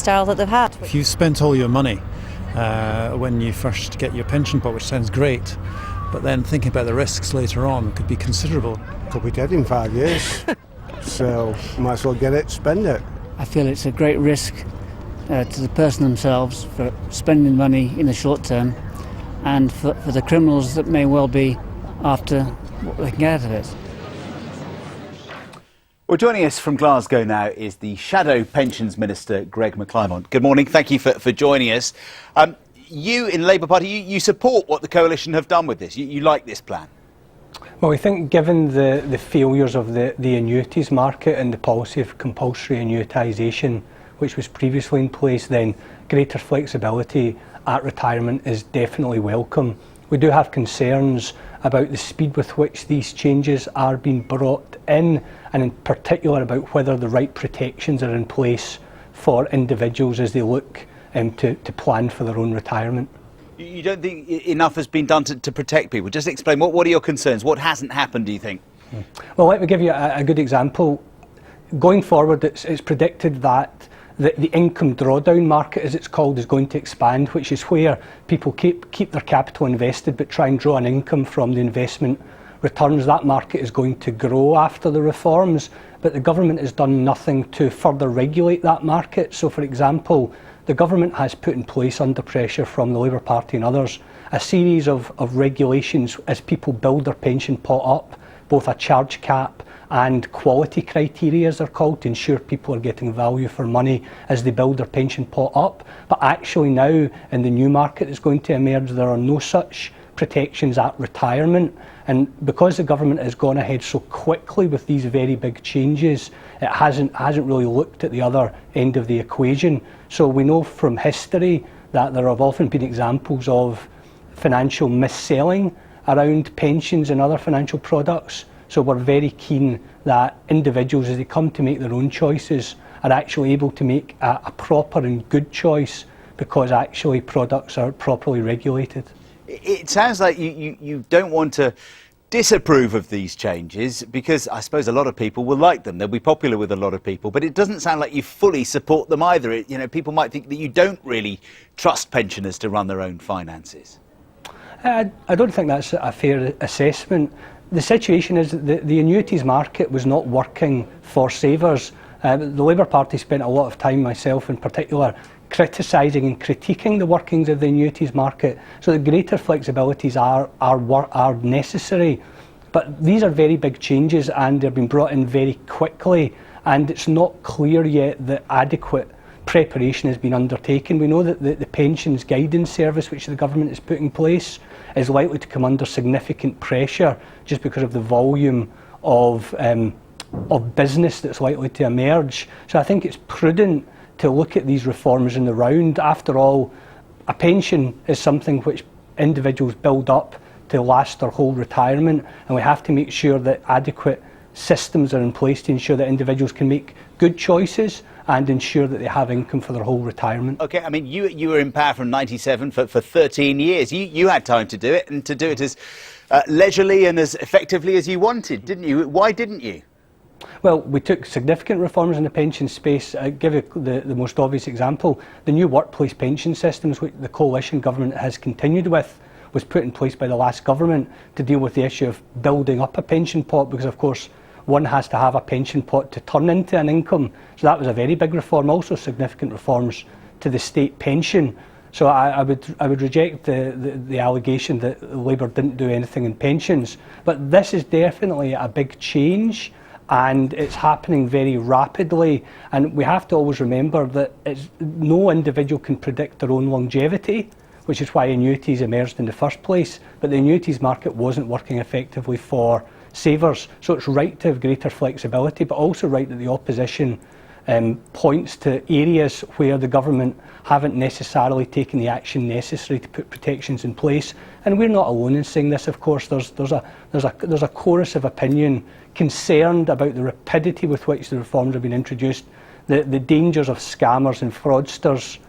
lifestyle that they've had. If you've spent all your money when you first get your pension pot, which sounds great, but then thinking about the risks later on could be considerable. Could be dead in 5 years, so might as well get it, spend it. I feel it's a great risk to the person themselves for spending money in the short term, and for the criminals that may well be after what they can get out of it. Well, joining us from Glasgow now is the Shadow Pensions Minister, Gregg McClymont. Good morning. Thank you for joining us. You in the Labour Party, you support what the Coalition have done with this. You like this plan? Well, we think given the failures of the annuities market and the policy of compulsory annuitisation, which was previously in place, then greater flexibility at retirement is definitely welcome. We do have concerns about the speed with which these changes are being brought in, and in particular about whether the right protections are in place for individuals as they look to plan for their own retirement. You don't think enough has been done to protect people? Just explain, what are your concerns? What hasn't happened, do you think? Well, let me give you a good example. Going forward, it's predicted that the income drawdown market, as it's called, is going to expand, which is where people keep their capital invested but try and draw an income from the investment returns. That market is going to grow after the reforms, but the government has done nothing to further regulate that market. So, for example, the government has put in place, under pressure from the Labour Party and others, a series of regulations as people build their pension pot up, both a charge cap and quality criteria, as they're called, to ensure people are getting value for money as they build their pension pot up. But actually now, in the new market that's going to emerge, there are no such protections at retirement. And because the government has gone ahead so quickly with these very big changes, it hasn't really looked at the other end of the equation. So we know from history that there have often been examples of financial mis-selling around pensions and other financial products. So we're very keen that individuals, as they come to make their own choices, are actually able to make a proper and good choice, because actually products are properly regulated. It sounds like you don't want to disapprove of these changes, because I suppose a lot of people will like them. They'll be popular with a lot of people, but it doesn't sound like you fully support them either. People might think that you don't really trust pensioners to run their own finances. I don't think that's a fair assessment. The situation is that the annuities market was not working for savers. The Labour Party spent a lot of time, myself in particular, criticising and critiquing the workings of the annuities market. So the greater flexibilities are necessary. But these are very big changes, and they're being brought in very quickly, and it's not clear yet that adequate preparation has been undertaken. We know that the Pensions Guidance Service, which the government has put in place, is likely to come under significant pressure just because of the volume of business that's likely to emerge. So I think it's prudent to look at these reforms in the round. After all, a pension is something which individuals build up to last their whole retirement, and we have to make sure that adequate systems are in place to ensure that individuals can make good choices and ensure that they have income for their whole retirement. OK, I mean, you were in power from 97 for 13 years. You had time to do it, and to do it as leisurely and as effectively as you wanted, didn't you? Why didn't you? Well, we took significant reforms in the pension space. I'll give you the most obvious example. The new workplace pension systems, which the coalition government has continued with, was put in place by the last government to deal with the issue of building up a pension pot, because of course one has to have a pension pot to turn into an income. So that was a very big reform. Also significant reforms to the state pension. So I would reject the allegation that Labour didn't do anything in pensions. But this is definitely a big change, and it's happening very rapidly. And we have to always remember that no individual can predict their own longevity, which is why annuities emerged in the first place. But the annuities market wasn't working effectively for savers. So it's right to have greater flexibility, but also right that the opposition points to areas where the government haven't necessarily taken the action necessary to put protections in place. And we're not alone in saying this, of course. There's a chorus of opinion concerned about the rapidity with which the reforms have been introduced, the dangers of scammers and fraudsters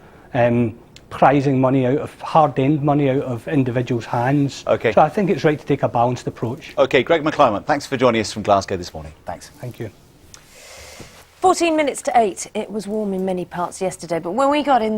prizing money out of hard-earned money out of individuals' hands. Okay. So I think it's right to take a balanced approach. OK, Gregg McClymont, thanks for joining us from Glasgow this morning. Thanks. Thank you. 14 minutes to 8. It was warm in many parts yesterday, but when we got in